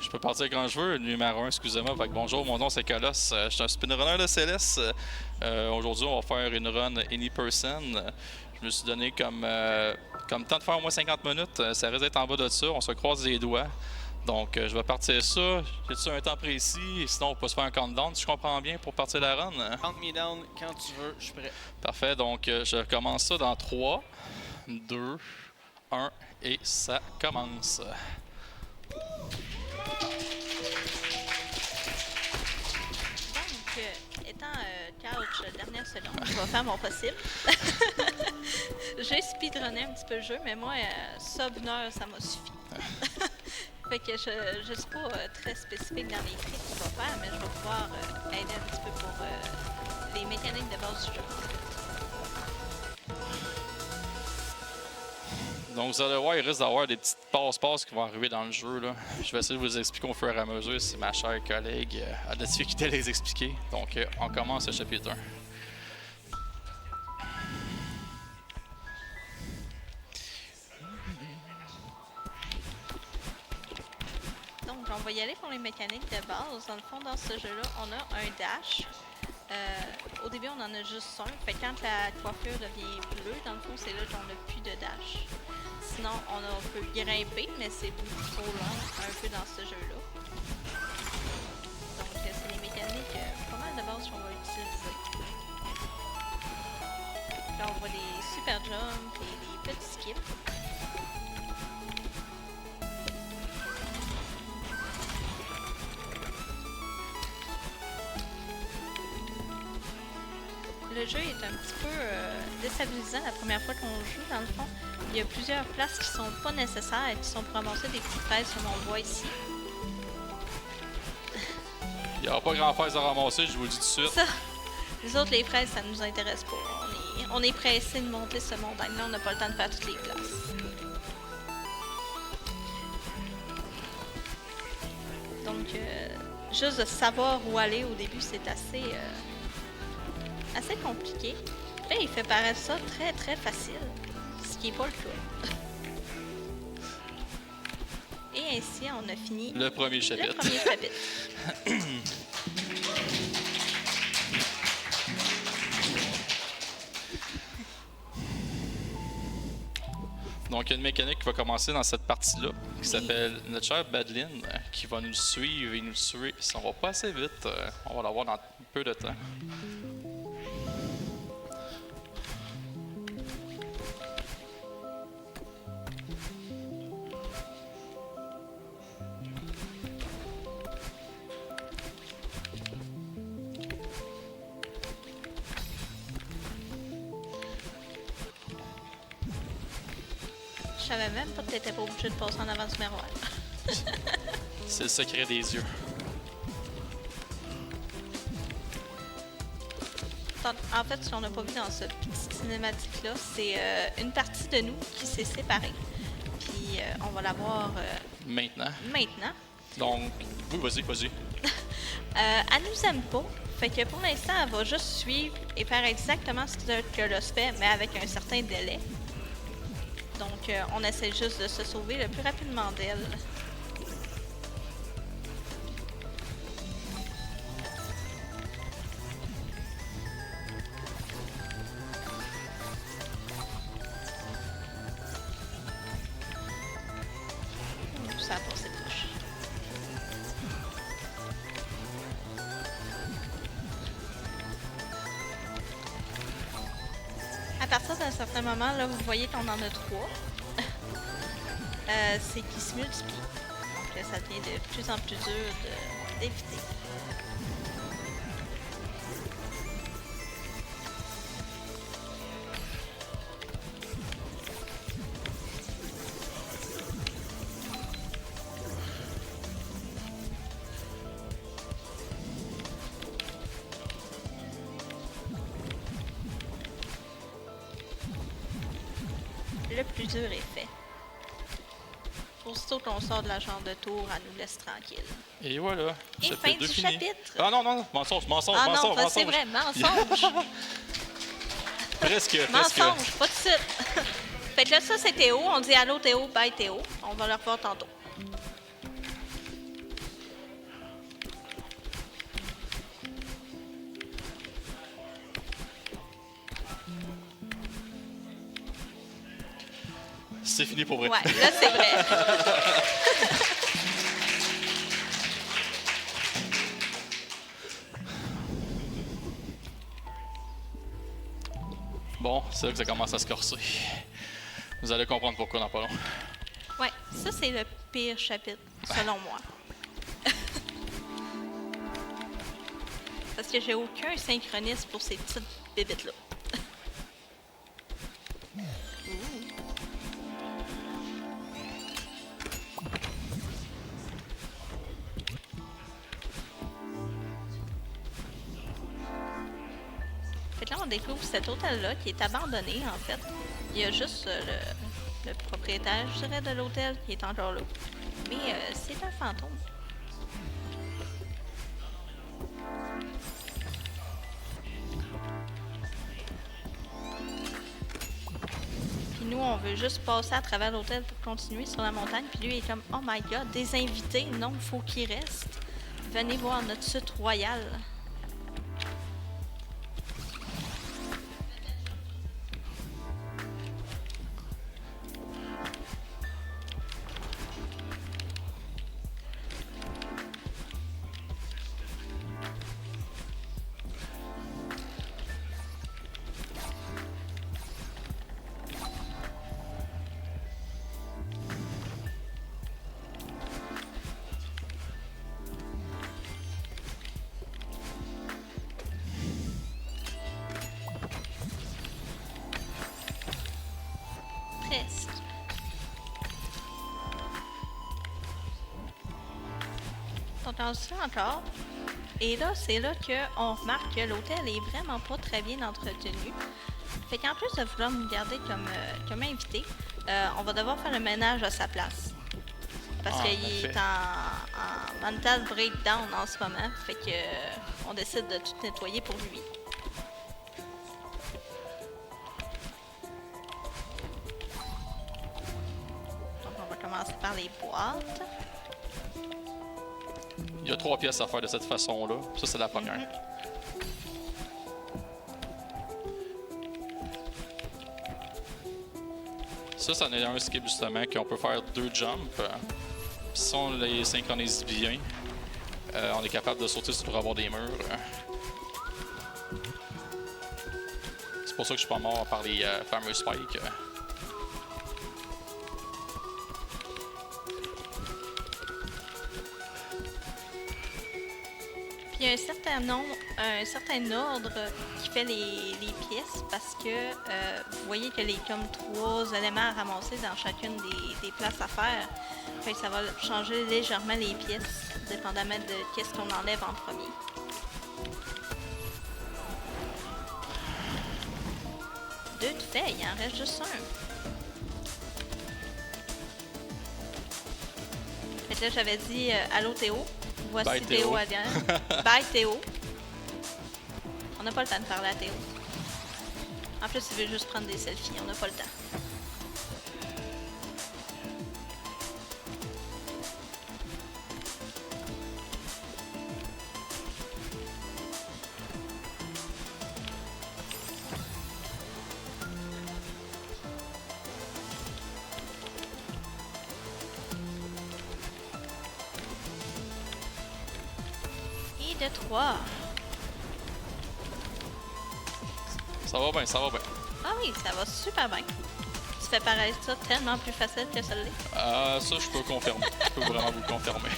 Je peux partir quand je veux. Numéro 1, excusez-moi. Fait que bonjour, mon nom c'est Colosse. Je suis un speedrunner de CLS. Aujourd'hui, on va faire une run Any Person. Je me suis donné comme temps de faire au moins 50 minutes. Ça risque d'être en bas de ça. On se croise les doigts. Donc, je vais partir ça. J'ai-tu un temps précis? Sinon, on peut se faire un countdown, si je comprends bien, pour partir la run. Count me down quand tu veux, je suis prêt. Parfait. Donc, je commence ça dans 3, 2, 1 et ça commence. Donc, étant couch dernière seconde, je vais faire mon possible. J'ai speedrunné un petit peu le jeu, mais moi, sub 1 heure, ça m'a suffi. Fait que je suis pas très spécifique dans les tricks qu'il va faire, mais je vais pouvoir aider un petit peu pour les mécaniques de base du jeu. Donc vous allez voir, il risque d'avoir des petites passe-passe qui vont arriver dans le jeu. Là. Je vais essayer de vous les expliquer au fur et à mesure si ma chère collègue a de la difficulté à les expliquer. Donc on commence le chapitre 1. Donc on va y aller pour les mécaniques de base. Dans le fond, dans ce jeu-là, on a un dash. Au début, on en a juste un. Fait que quand la coiffure devient bleue, dans le fond, c'est là qu'on n'a plus de dash. Sinon, on peut grimper, mais c'est beaucoup trop long un peu dans ce jeu-là. Donc, c'est les mécaniques pas mal de base qu'on va utiliser. Là, on voit des super jumps et des petits skips. Le jeu est un petit peu déstabilisant la première fois qu'on joue, dans le fond. Il y a plusieurs places qui sont pas nécessaires et qui sont pour ramasser des petites fraises comme on voit ici. Il n'y aura pas grand chose à ramasser, je vous le dis tout de suite. Ça, les autres, les fraises, ça nous intéresse pas. On est pressé de monter ce montagne-là, on n'a pas le temps de faire toutes les places. Donc, juste de savoir où aller au début, c'est assez compliqué. Là, il fait paraître ça très très facile, ce qui n'est pas le cas. Et ainsi, on a fini Le premier chapitre. le premier chapitre. Donc il y a une mécanique qui va commencer dans cette partie-là, qui s'appelle notre chère Badlin, qui va nous suivre et nous tuer si on va pas assez vite. On va l'avoir dans peu de temps. Je savais même pas que t'étais pas obligé de passer en avant du miroir. C'est le secret des yeux. En fait, ce qu'on n'a pas vu dans cette petite cinématique-là, c'est une partie de nous qui s'est séparée. Puis on va la voir Maintenant. maintenant. Donc, oui, vas-y. Elle nous aime pas. Fait que pour l'instant, elle va juste suivre et faire exactement ce que Lost fait, mais avec un certain délai. Donc, on essaie juste de se sauver le plus rapidement d'elle. Ça a passé proche. À partir d'un certain moment, là, vous voyez qu'on en a 3. C'est qui se multiplient. Donc, ça devient de plus en plus dur d'éviter. Le plus dur est fait. Aussitôt qu'on sort de la chambre de tour, elle nous laisse tranquille. Et voilà. Et fin du fini. chapitre. Ah non, mensonge. Ah non, ça, c'est vrai, mensonge. Presque. Mensonge, pas de suite. Fait que là, ça, c'est Théo. On dit allô, Théo, bye, Théo. On va le revoir tantôt. C'est fini pour vrai. Ouais, là, c'est vrai. Bon, c'est là que ça commence à se corser. Vous allez comprendre pourquoi dans pas long. Ouais, ça, c'est le pire chapitre, selon moi. Parce que j'ai aucun synchronisme pour ces petites bébites-là. Fait que là, on découvre cet hôtel-là qui est abandonné, en fait. Il y a juste le propriétaire, je dirais, de l'hôtel qui est encore là. Mais c'est un fantôme. Puis nous, on veut juste passer à travers l'hôtel pour continuer sur la montagne. Puis lui, il est comme, oh my god, des invités, non, faut qu'ils restent. Venez voir notre suite royale. Presque. Donc, on se fait encore. Et là, c'est là qu'on remarque que l'hôtel est vraiment pas très bien entretenu. Fait qu'en plus de vouloir me garder comme invité, on va devoir faire le ménage à sa place. Parce qu'il est en mental breakdown en ce moment. Fait que on décide de tout nettoyer pour lui. Donc on va commencer par les boîtes. Il y a 3 pièces à faire de cette façon-là. Ça, c'est la première. Ça, c'en est un skip justement qu'on peut faire 2 jumps. Si on les synchronise bien, on est capable de sauter sur le rebord des murs. C'est pour ça que je suis pas mort par les fameux spikes. Puis il y a un certain ordre qui fait les pièces parce que vous voyez qu'il y a comme 3 éléments à ramasser dans chacune des places à faire. Fait que ça va changer légèrement les pièces, dépendamment de qu'est-ce qu'on enlève en premier. Deux de fait, il en reste juste un. Fait que là, j'avais dit allô Théo. Voici Bye, Théo Théo. again. Bye Théo. On n'a pas le temps de parler à Théo. En plus, il veut juste prendre des selfies. On n'a pas le temps. Et de 3. Ça va bien, ça va bien. Ah oui, ça va super bien. Tu fais paraître ça tellement plus facile que celui-là. Ça, je peux confirmer. Je peux vraiment vous le confirmer.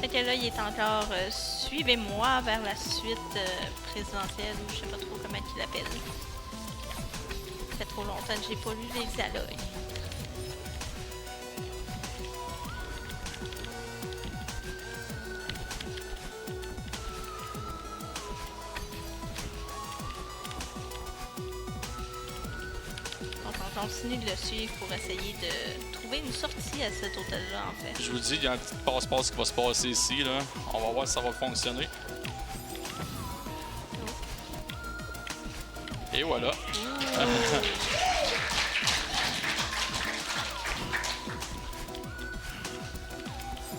Fait que là, il est encore suivez-moi vers la suite présidentielle ou je sais pas trop comment il l'appelle. Ça fait trop longtemps que j'ai pas lu les dialogues. Donc on continue de le suivre pour essayer de trouver une sortie à cet hôtel-là en fait. Je vous dis, il y a un petit passe-passe qui va se passer ici. Là. On va voir si ça va fonctionner. Et voilà.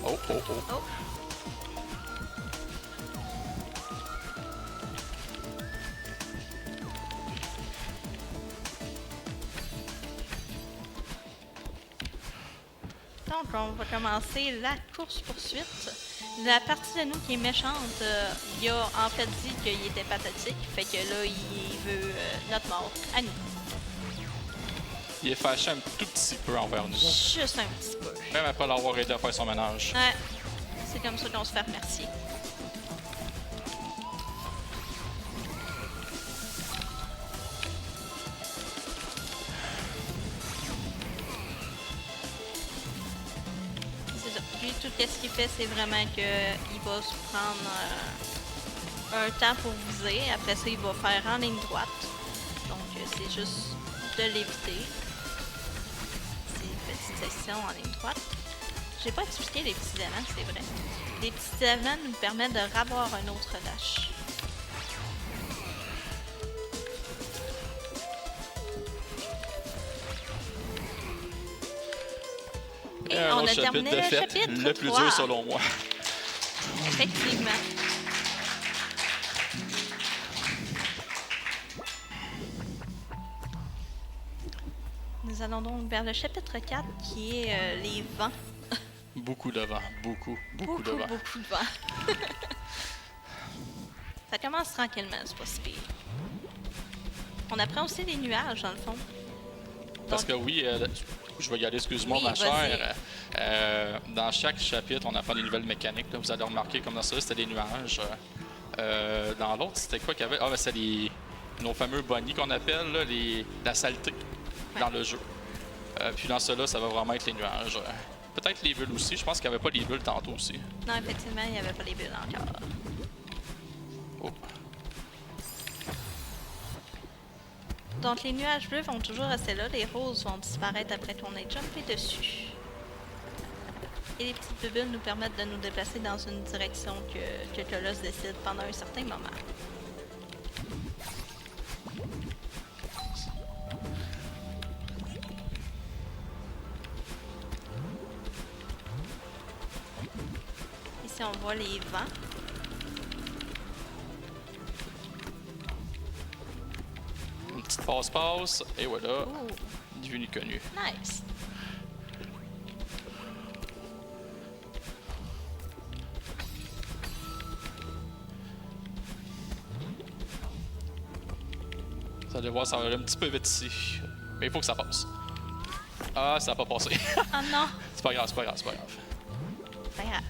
Oh, oh, oh. Oh! Donc, on va commencer la course-poursuite. La partie de nous qui est méchante, il a en fait dit qu'il était pathétique, fait que là, il veut notre mort à nous. Il est fâché un tout petit peu envers nous. Juste un petit peu. Même après l'avoir aidé à faire son ménage. Ouais, c'est comme ça qu'on se fait remercier. C'est ça. Lui, tout ce qu'il fait, c'est vraiment qu'il va se prendre un temps pour viser. Après ça, il va faire en ligne droite. Donc, c'est juste de l'éviter. C'est une petite section en ligne droite. J'ai pas expliqué les petits éléments, c'est vrai. Les petits éléments nous permettent de ravoir un autre dash. Et Un on autre a terminé le fait, chapitre le plus 3. dur selon moi. Effectivement. Nous allons donc vers le chapitre 4 qui est les vents. Beaucoup de vent, beaucoup de vent. Beaucoup de vent. Ça commence tranquillement, c'est pas si pire. On apprend aussi les nuages, dans le fond. Parce que Donc, oui, je vais y aller, excuse-moi Oui, ma vas-y. chère. Dans chaque chapitre, on apprend des nouvelles mécaniques. Là. Vous allez remarquer comme dans ça, c'était des nuages. Dans l'autre, c'était quoi qu'il y avait? Ah, ben, c'est nos fameux bonnies qu'on appelle, là, la saleté dans le jeu. Puis dans cela, ça va vraiment être les nuages. Peut-être les bulles aussi. Je pense qu'il n'y avait pas les bulles tantôt aussi. non, effectivement, il n'y avait pas les bulles encore. Oh. Donc, les nuages bleus vont toujours rester là. Les roses vont disparaître après qu'on ait jumpé dessus. Et les petites bulles nous permettent de nous déplacer dans une direction que Colosse décide pendant un certain moment. Ici, on voit les vents. Une petite passe-passe. Et voilà. Ouh, Ni vu ni connu. nice! Vous allez voir, ça va aller un petit peu vite ici. Mais il faut que ça passe. Ah, ça n'a pas passé. Oh non! C'est pas grave, c'est pas grave, c'est pas grave. Pas grave.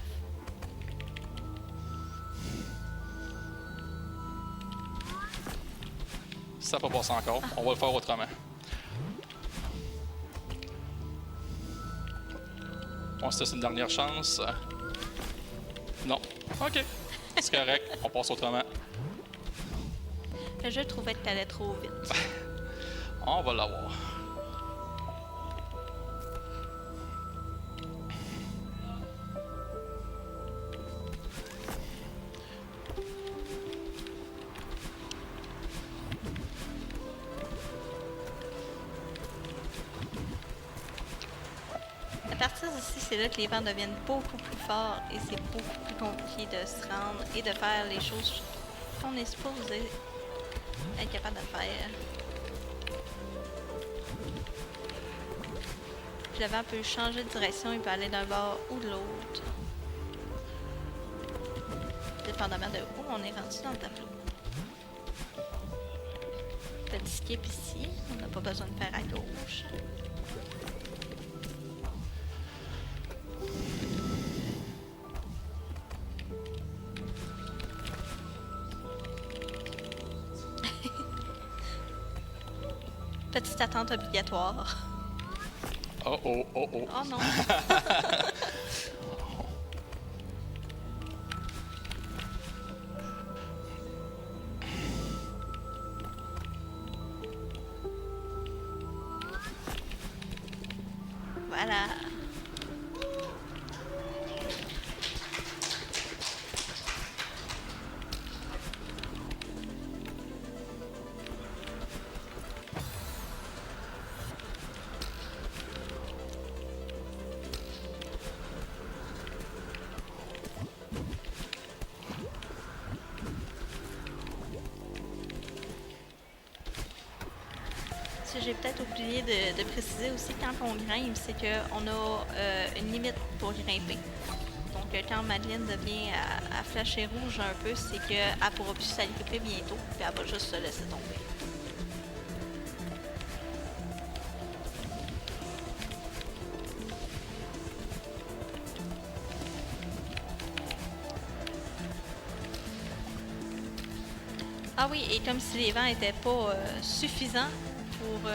Ça n'a pas passé encore. On va le faire autrement. On se laisse une dernière chance. Non. OK. C'est correct. On passe autrement. Le jeu trouvait que t'allais trop vite. On va l'avoir. À partir d'ici, c'est là que les vents deviennent beaucoup plus forts et c'est beaucoup plus compliqué de se rendre et de faire les choses qu'on est supposé être capable de faire. Puis le vent peut changer de direction, il peut aller d'un bord ou de l'autre. Dépendamment de où on est rendu dans le tableau. Petit skip ici, on n'a pas besoin de faire à gauche. Petite attente obligatoire. Oh oh, oh oh. Oh non! Voilà. Si j'ai peut-être oublié de préciser aussi, quand on grimpe, c'est qu'on a une limite pour grimper. Donc, quand Madeleine devient à flasher rouge un peu, c'est qu'elle ne pourra plus s'agripper bientôt, puis elle va juste se laisser tomber. Ah oui, et comme si les vents n'étaient pas suffisants pour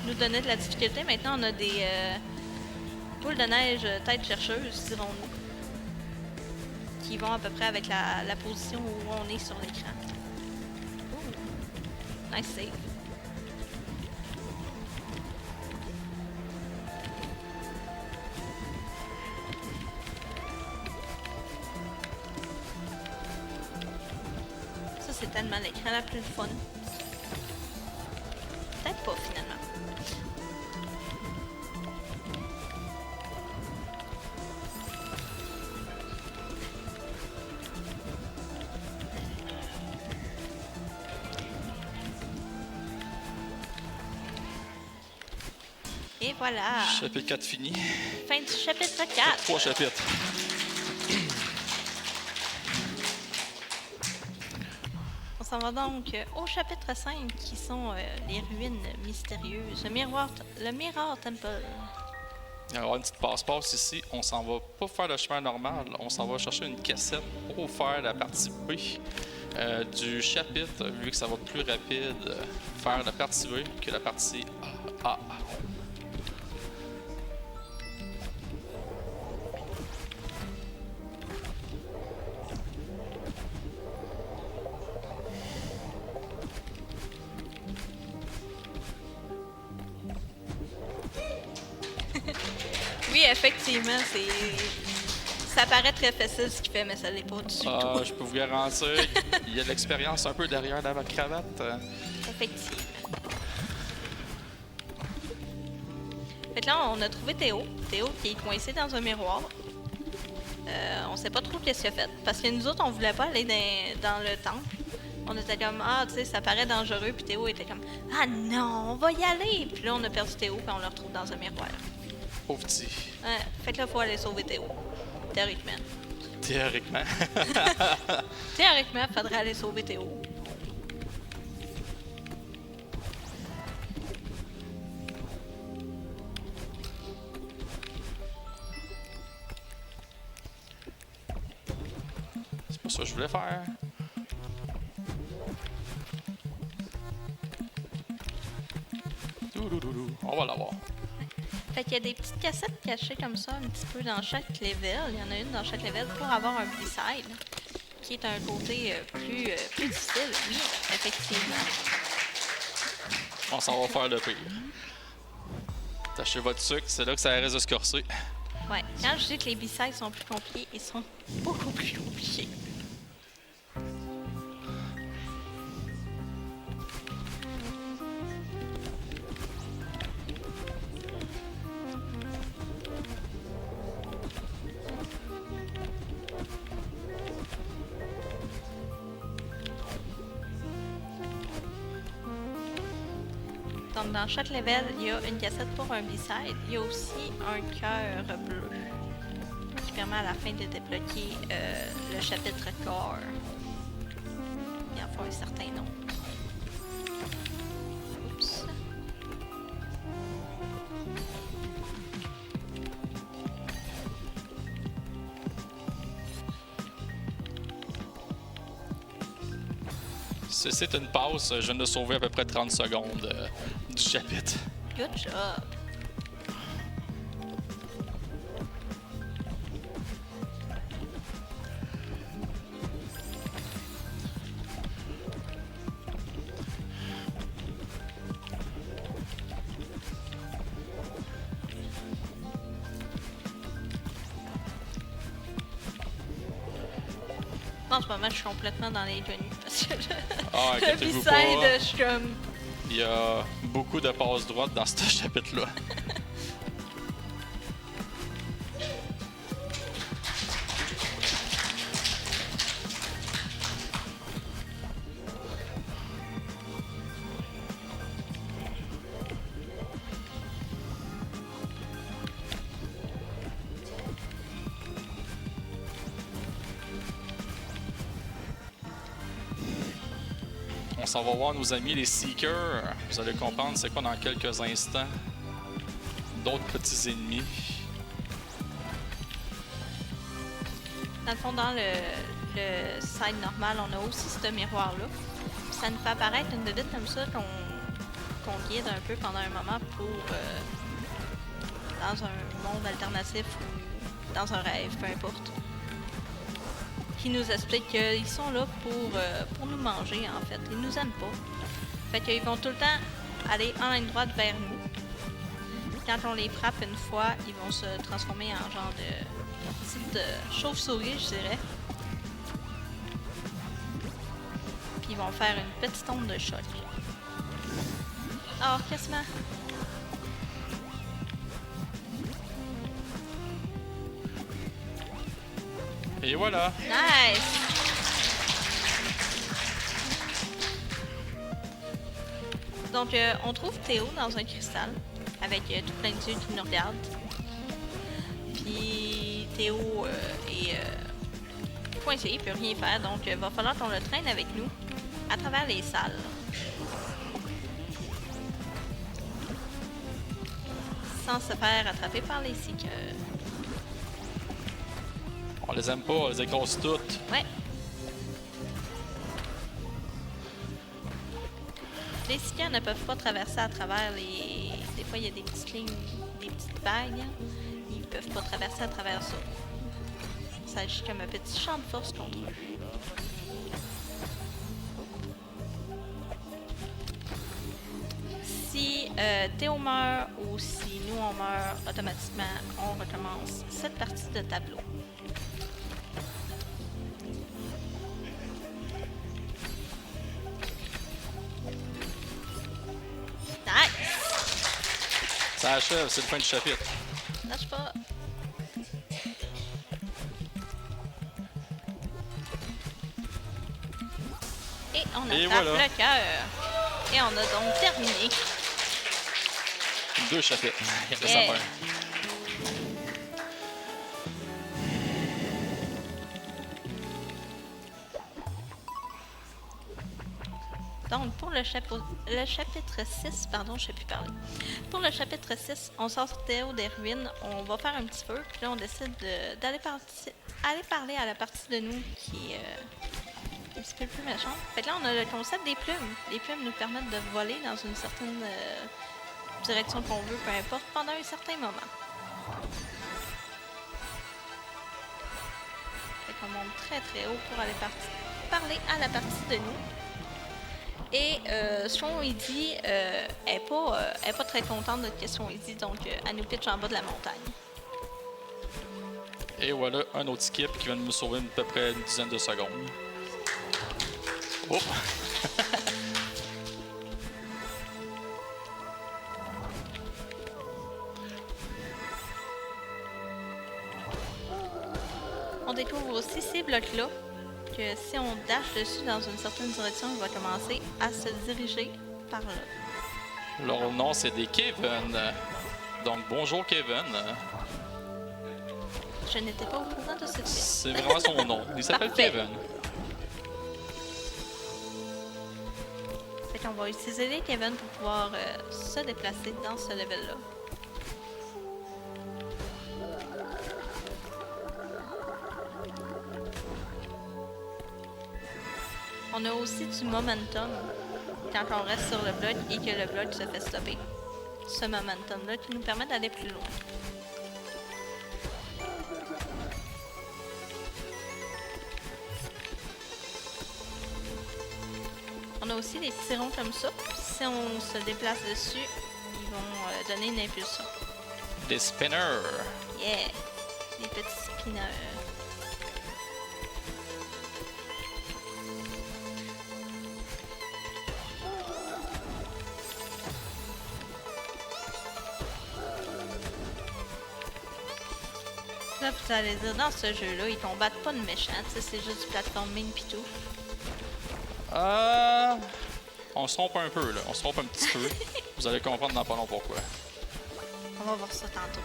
nous donner de la difficulté, maintenant on a des boules de neige tête chercheuse, dirons-nous, qui vont à peu près avec la position où on est sur l'écran. Ouh, nice save. Ça, c'est tellement l'écran la plus fun. Peut-être pas, finalement. Et voilà. Chapitre 4 fini. Fin du chapitre 4. 3 chapitres. On s'en va donc au chapitre 5 qui sont les ruines mystérieuses. Le Mirror Temple. Il va y avoir une petite passe-passe ici. On s'en va pas faire le chemin normal. On s'en va chercher une cassette pour faire la partie B du chapitre, vu que ça va être plus rapide faire la partie B que la partie A. Oui, effectivement, ça paraît très facile ce qu'il fait, mais ça l'est pas du tout. Je peux vous garantir, il y a de l'expérience un peu derrière la cravate. Effectivement. Fait que là, on a trouvé Théo. Théo qui est coincé dans un miroir. On sait pas trop qu'est-ce qu'il a fait. Parce que nous autres, on voulait pas aller dans le temple. On était comme, ah, tu sais, ça paraît dangereux. Puis Théo était comme, ah non, on va y aller. Puis là, on a perdu Théo, puis on le retrouve dans un miroir. Pauvre petit. Fait que là, il faut aller sauver Théo. Théoriquement. Théoriquement. Théoriquement, il faudrait aller sauver Théo. C'est pas ça que je voulais faire. On va l'avoir. Fait qu'il y a des petites cassettes cachées comme ça, un petit peu dans chaque level. Il y en a une dans chaque level pour avoir un B-side, qui est un côté plus difficile. Oui, effectivement. On s'en va faire le pire. Tâchez votre sucre, c'est là que ça risque de se corser. Ouais, quand je dis que les B-sides sont plus compliqués, ils sont beaucoup plus compliqués. Donc, dans chaque level, il y a une cassette pour un B-side. Il y a aussi un cœur bleu qui permet à la fin de débloquer le chapitre Core. Il en faut un certain nombre. Oups. Ceci est une pause. Je viens de sauver à peu près 30 secondes du chapitre. Good job. En ce moment, je suis complètement dans les genoux parce que Ah, le inquiétez-vous pas. B-side, je suis comme... Il y a beaucoup de passes droites dans ce chapitre-là. On s'en va voir nos amis les Seekers. Vous allez comprendre c'est quoi dans quelques instants. D'autres petits ennemis. Dans le fond, dans le side normal, on a aussi ce miroir-là. Ça nous fait apparaître une bébite comme ça qu'on guide un peu pendant un moment pour dans un monde alternatif ou dans un rêve, peu importe. Qui nous explique qu'ils sont là pour nous manger, en fait. Ils nous aiment pas. Fait qu'ils vont tout le temps aller en ligne droite vers nous. Quand on les frappe une fois, ils vont se transformer en genre de petite chauve-souris, je dirais. Puis ils vont faire une petite onde de choc. Oh, quasiment. Et voilà! Nice! Donc, on trouve Théo dans un cristal, avec tout plein d'yeux qui nous regardent. Puis, Théo est coincé, il peut rien faire, donc va falloir qu'on le traîne avec nous à travers les salles. Sans se faire attraper par les Seekers. On les aime pas, on les écrase toutes. Ouais. Les Seekers ne peuvent pas traverser à travers les... Des fois, il y a des petites lignes, des petites vagues. Ils peuvent pas traverser à travers ça. Ça agit comme un petit champ de force contre eux. Si Théo meurt ou si nous on meurt, automatiquement, on recommence cette partie de tableau. Ça achève, c'est le fin du chapitre. Lâche pas. Et on attrape voilà. le cœur. Et on a donc terminé. 2 chapitres. Il reste Yeah. à faire. Donc, pour le chapitre 6, pardon, je sais plus parler. Pour le chapitre 6, on sort Théo des ruines, on va faire un petit feu, puis là, on décide d'aller parler à la partie de nous qui est un petit peu plus méchante. Fait que là, on a le concept des plumes. Les plumes nous permettent de voler dans une certaine direction qu'on veut, peu importe, pendant un certain moment. Fait qu'on monte très très haut pour aller parler à la partie de nous. Et Strom, il dit, elle est pas très contente de ce qu'on dit, donc elle nous pitch en bas de la montagne. Et voilà, un autre skip qui vient de me sauver à peu près une dizaine de secondes. Oh! On découvre aussi ces blocs-là, que si on dash dessus dans une certaine direction, il va commencer à se diriger par là. Leur nom, c'est des Kevin. Donc, bonjour Kevin. Je n'étais pas au courant de ce fait. C'est vraiment son nom. Il s'appelle Parfait. Kevin. Fait qu'on va utiliser les Kevin pour pouvoir se déplacer dans ce level-là. On a aussi du momentum quand on reste sur le bloc et que le bloc se fait stopper. Ce momentum-là qui nous permet d'aller plus loin. On a aussi des petits ronds comme ça. Si on se déplace dessus, ils vont donner une impulsion. Des spinners. Yeah! Des petits spinners. Là, vous allez dire, dans ce jeu-là, ils combattent pas de méchants, tu sais, c'est juste du platforming pis tout. On se trompe un peu, là. On se trompe un petit peu. Vous allez comprendre dans pas long pourquoi. On va voir ça tantôt.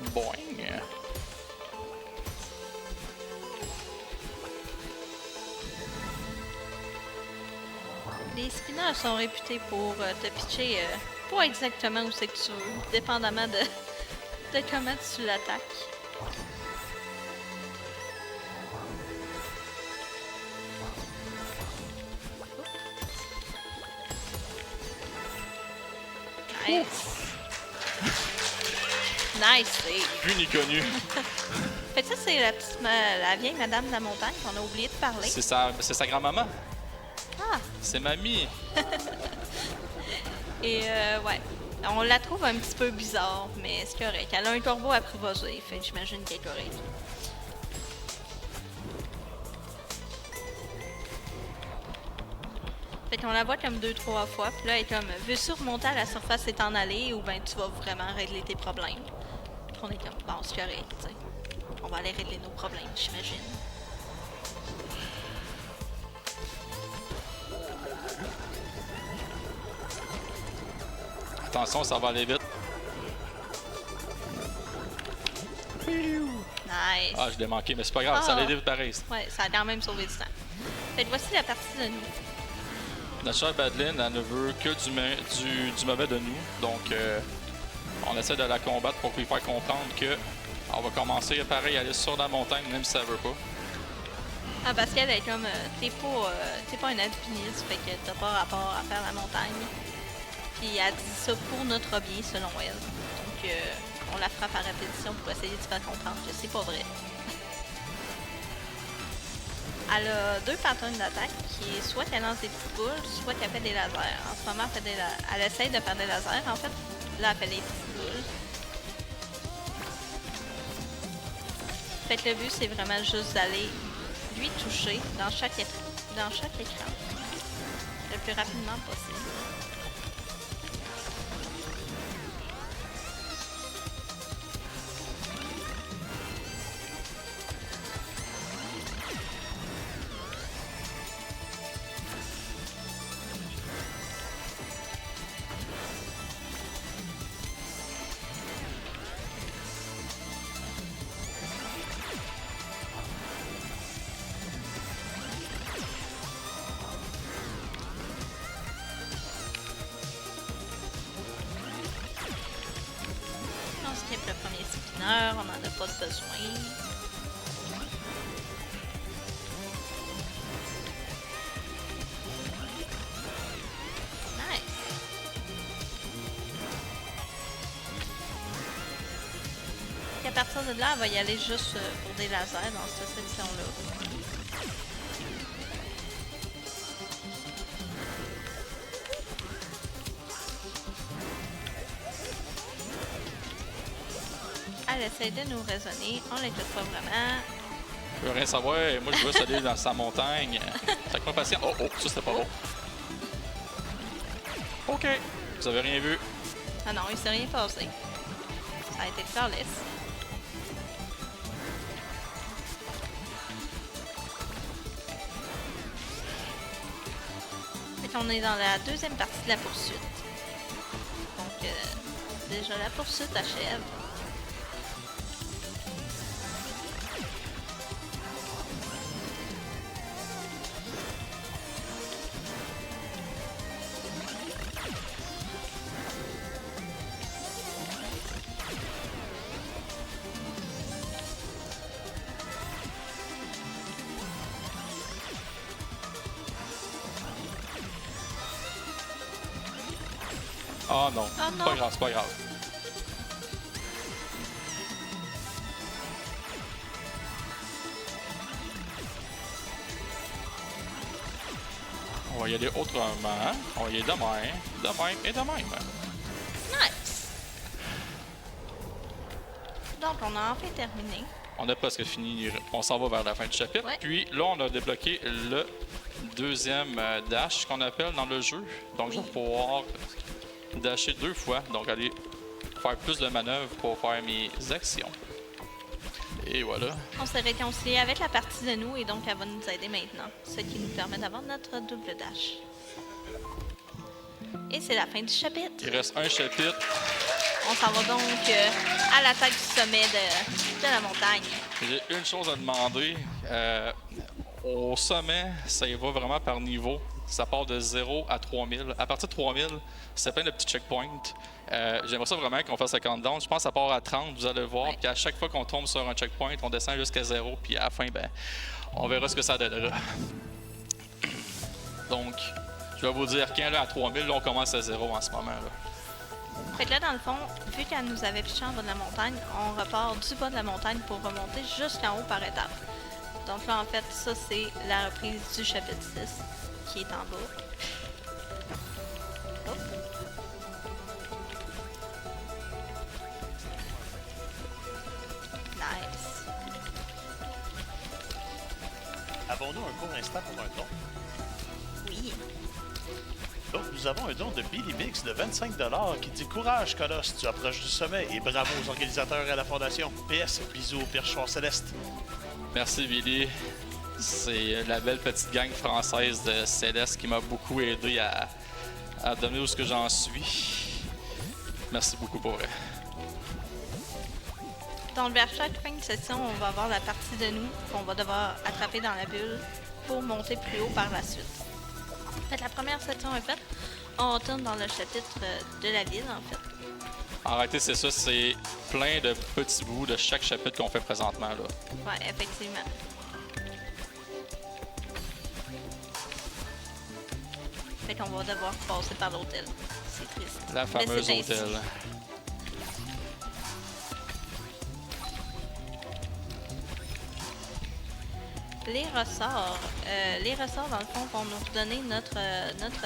Boing. Les spinners sont réputés pour te pitcher pas exactement où c'est que tu veux, dépendamment de comment tu l'attaques. Nice. Nice save. Plus ni connu. Fait que ça, c'est la vieille madame de la montagne qu'on a oublié de parler. C'est sa grand-maman. Ah! C'est mamie. Et ouais, on la trouve un petit peu bizarre, mais c'est correct. Elle a un corbeau apprivoisé, fait que j'imagine qu'elle est correcte. Fait qu'on la voit comme 2-3 fois, puis là, elle est comme, veux-tu remonter à la surface et t'en aller, ou ben tu vas vraiment régler tes problèmes? Puis on est comme, bon, c'est correct, tu sais. On va aller régler nos problèmes, j'imagine. Attention, ça va aller vite. Nice! Ah, je l'ai manqué, mais c'est pas grave, ça va aller vite pareil. Ouais, ça a quand même sauvé du temps. Fait que voici la partie de nous. Notre chère Badeline, elle ne veut que du mauvais de nous. Donc, on essaie de la combattre pour lui faire comprendre que on va commencer pareil à aller sur la montagne, même si ça veut pas. Ah, parce qu'elle est comme, t'es pas un alpiniste, fait que t'as pas rapport à faire la montagne. Puis elle dit ça pour notre bien, selon elle. Donc, on la frappe à répétition pour essayer de faire comprendre que c'est pas vrai. Elle a 2 patterns d'attaque, qui est soit qu'elle lance des petites boules, soit qu'elle fait des lasers. En ce moment, elle essaye de faire des lasers, en fait. Là, elle fait des petites boules. Fait que le but, c'est vraiment juste d'aller lui toucher dans chaque écran le plus rapidement possible. On skip le premier spinner, on n'en a pas de besoin. Nice! Et à partir de là, elle va y aller juste pour des lasers dans cette section-là. Elle essaie de nous raisonner, on l'écoute pas vraiment. Je veux rien savoir, moi je veux aller dans sa montagne. Fait que moi patient. Oh, ça c'était pas bon. OK, vous avez rien vu. Ah non, il s'est rien passé. Ça a été flawless. Fait qu'on est dans la deuxième partie de la poursuite. Donc, déjà la poursuite achève. Ah non, Ah non. pas grave, c'est pas grave. On va y aller autrement. On va y aller de même et de même. Nice! Donc, on a enfin terminé. On a presque fini. On s'en va vers la fin du chapitre. Ouais. Puis là, on a débloqué le deuxième dash qu'on appelle dans le jeu. Donc, je vais pouvoir dasher 2 fois. Donc, aller faire plus de manœuvres pour faire mes actions. Et voilà. On s'est réconcilié avec la partie de nous et donc elle va nous aider maintenant. Ce qui nous permet d'avoir notre double dash. Et c'est la fin du chapitre. Il reste un chapitre. on s'en va donc à l'attaque du sommet de la montagne. J'ai une chose à demander. Au sommet, ça y va vraiment par niveau. Ça part de 0 à 3000. À partir de 3000, c'est plein de petits checkpoints. J'aimerais ça vraiment qu'on fasse le countdown. Je pense que ça part à 30, vous allez voir. Ouais. Puis à chaque fois qu'on tombe sur un checkpoint, on descend jusqu'à 0. Puis à la fin, ben, on verra ce que ça donnera. Donc, je vais vous dire, quand là, à 3000, là, on commence à 0 en ce moment. Là. Fait que là, dans le fond, vu qu'elle nous avait piché en bas de la montagne, on repart du bas de la montagne pour remonter jusqu'en haut par étapes. Donc là, en fait, ça, c'est la reprise du chapitre 6 qui est en bas. Oh. Nice. Avons-nous un court instant pour un don? Oui. Donc, nous avons un don de Billy Mix de 25 qui dit Courage, Colosse, tu approches du sommet et bravo aux organisateurs et à la Fondation. PS, bisous au perchoir céleste. Merci, Billy. C'est la belle petite gang française de Céleste qui m'a beaucoup aidé à donner où ce que j'en suis. Merci beaucoup pour vrai. Donc, vers chaque fin de session, on va avoir la partie de nous qu'on va devoir attraper dans la bulle pour monter plus haut par la suite. En fait, la première section est faite. On retourne dans le chapitre de la ville, en fait. En réalité, c'est ça, c'est plein de petits bouts de chaque chapitre qu'on fait présentement. Là. Ouais, effectivement. Fait qu'on va devoir passer par l'hôtel. C'est triste. La Mais fameuse c'est ainsi. hôtel. Les ressorts, dans le fond, vont nous redonner notre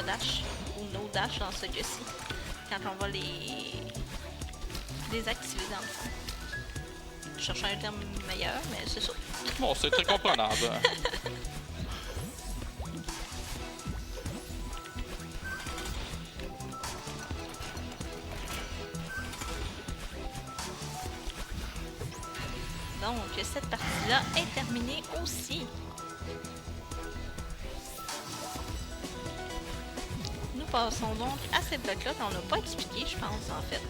dash, ou nos dash dans ce cas-ci, quand on va les activer dans le fond. Je cherche un terme meilleur, mais c'est ça. Bon, c'est très comprenable. Donc, cette partie-là est terminée aussi. Nous passons donc à ces blocs-là qu'on n'a pas expliqué, je pense, en fait.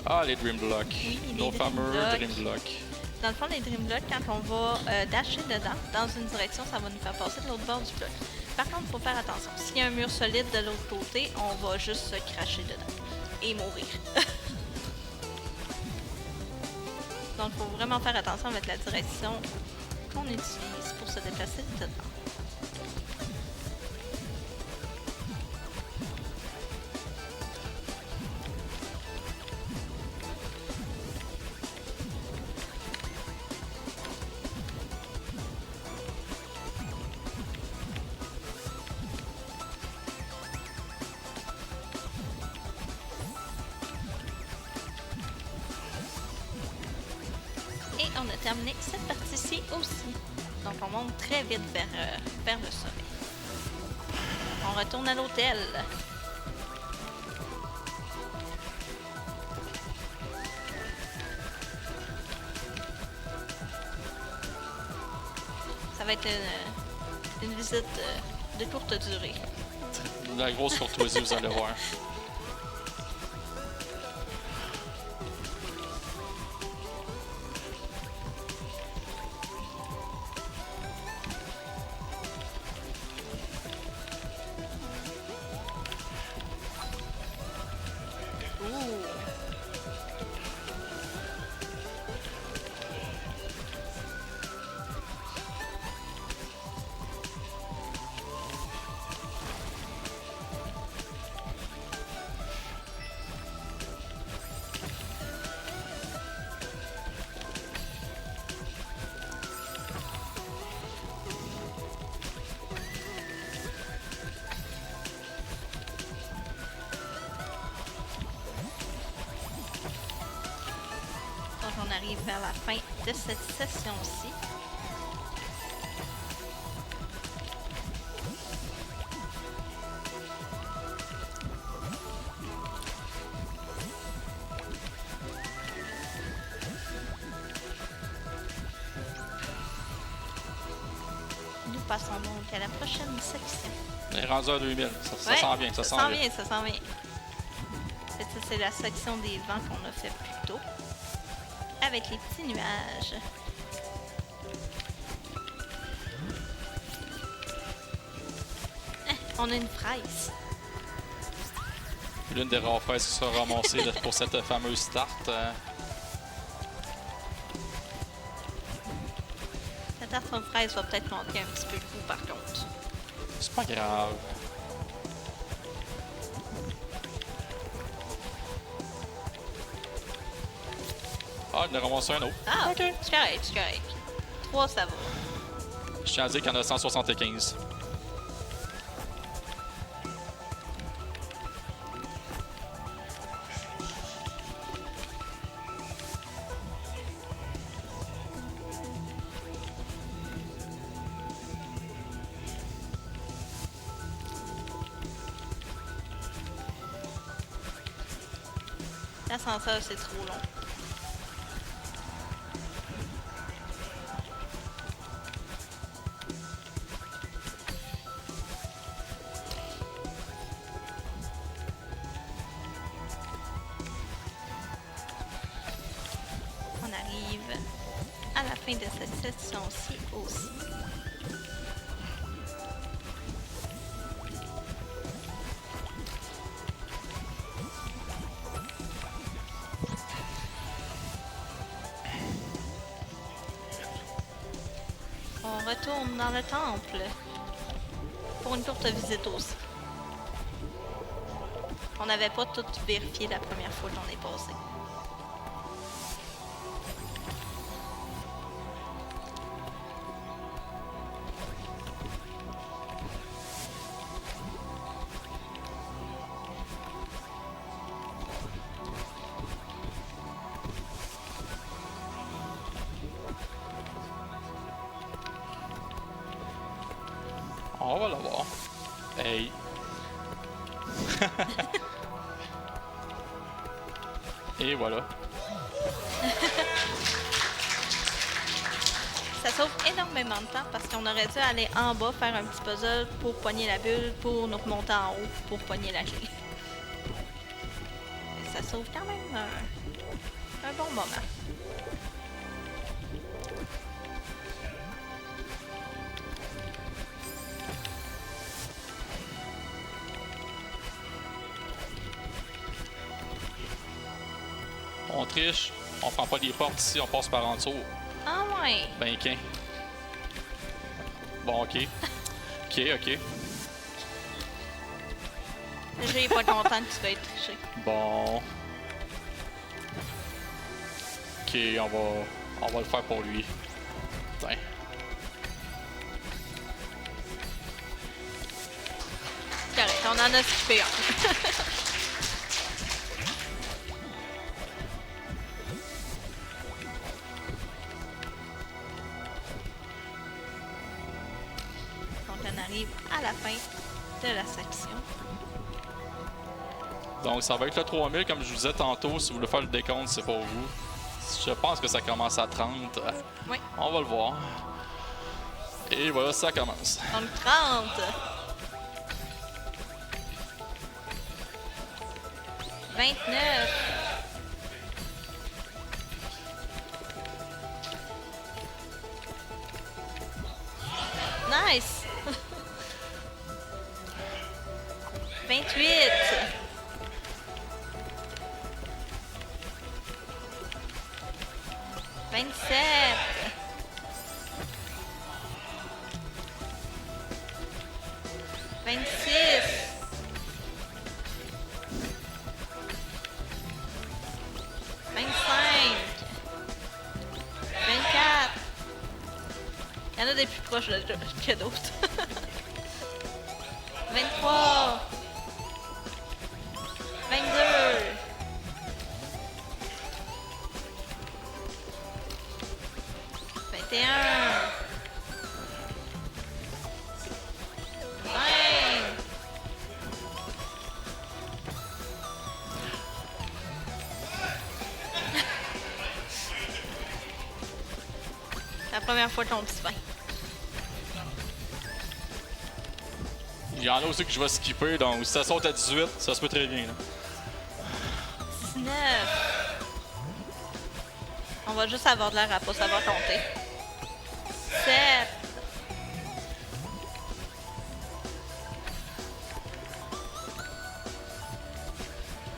Ah, les Dream Blocks. Oui, les Nos Dream fameux Blocks. Dream Blocks. Dans le fond, les Dream Blocks, quand on va dasher dedans, dans une direction, ça va nous faire passer de l'autre bord du bloc. Par contre, il faut faire attention. S'il y a un mur solide de l'autre côté, on va juste se cracher dedans et mourir. Donc, il faut vraiment faire attention avec la direction qu'on utilise pour se déplacer dedans. Et on a terminé cette partie-ci aussi. Donc on monte très vite vers le sommet. On retourne à l'hôtel. Ça va être une visite de courte durée. De la grosse courtoisie, vous allez voir. Donc on arrive vers la fin de cette session-ci. Nous passons donc à la prochaine section. On est rendu à 2000. Ça Ouais, sent bien, ça sent bien. ça sent bien. Cette c'est la section des vents qu'on a fait plus tôt. Avec les petits nuages. On a une fraise. L'une des rares fraises qui sera ramassée pour cette fameuse start. La tarte aux fraises va peut-être manquer un petit peu le goût par contre. C'est pas grave. Ah, il en a ramassé un autre. Ah, Ok. c'est correct, c'est correct. 3, ça va. Je tiens à dire qu'il y en a 175. L'ascenseur, c'est trop long. On arrive à la fin de cette session-ci aussi. On retourne dans le temple pour une courte visite aussi. On n'avait pas tout vérifié la première fois qu'on est passé. On va la voir. Hey. Et voilà. Ça sauve énormément de temps parce qu'on aurait dû aller en bas faire un petit puzzle pour pogner la bulle, pour nous remonter en haut pour pogner la clé. Et ça sauve quand même un bon moment. On triche, on prend pas les portes ici, on passe par en dessous. Ah ouais! Ben qu'un. Bon, ok. Ok. Le jeu est pas content que tu vas être triché. Bon. Ok, on va le faire pour lui. Putain. C'est correct, on en a skippé un. Donc on arrive à la fin de la section. Donc ça va être le 3000, comme je vous disais tantôt. Si vous voulez faire le décompte, c'est pour vous. Je pense que ça commence à 30. Oui. On va le voir. Et voilà, ça commence. Donc 30. 29. 28. 27. 26. 25. 24. Il y en a des plus proches que d'autres. 23. 22. 21. 20. La première fois qu'on dit 20. Il y en a aussi que je vais skipper, donc si ça saute à 18, ça se peut très bien. Là. 9. On va juste avoir de l'air à pas savoir compter. 7.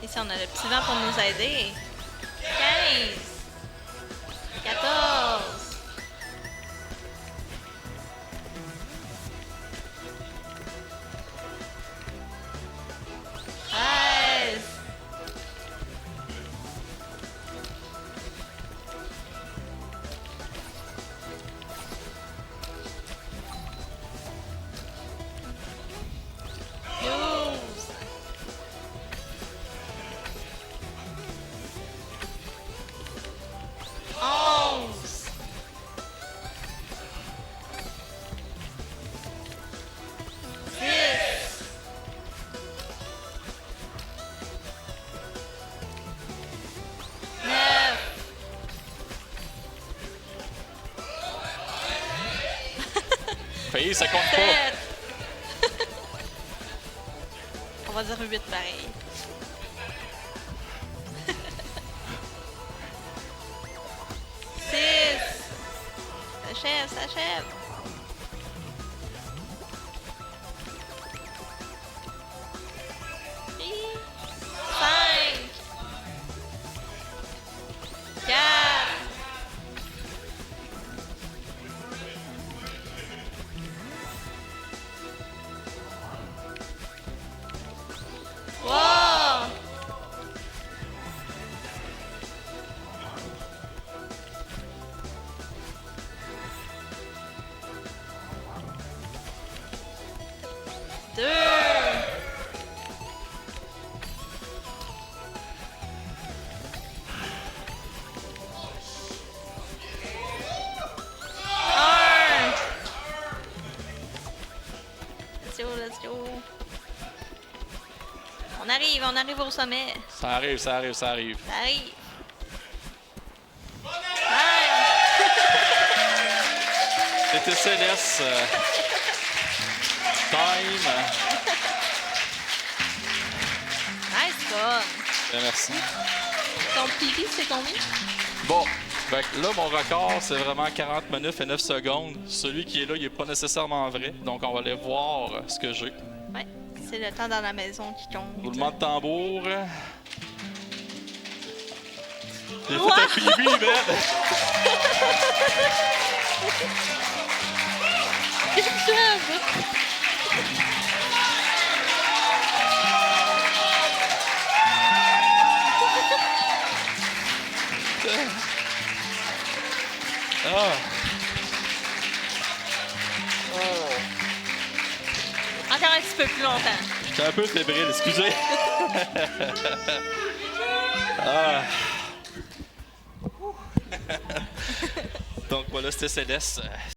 'Ici, on a le petit vent pour nous aider. 15. 14. 13. 12. 11. 10. 9. Failli, ça compte pas. 7. On va dire 8 pareil. 6. S'achève, s'achève. 5. 4. 3. 2. 1. Let's go, let's go. On arrive au sommet. Ça arrive, ça arrive, ça arrive. Ça arrive. C'était Céleste. Time. Nice fun. Merci. Ton PV, c'est combien? Bon, fait que là, mon record, c'est vraiment 40 minutes et 9 secondes. Celui qui est là, il n'est pas nécessairement vrai. Donc, on va aller voir ce que j'ai. Ouais, c'est le temps dans la maison qui compte. Roulement de tambour. J'ai fait un PB, man! Good job! Ah! Encore un petit peu plus longtemps. J'étais un peu fébrile, excusez. Ah. Donc voilà, c'était Céleste.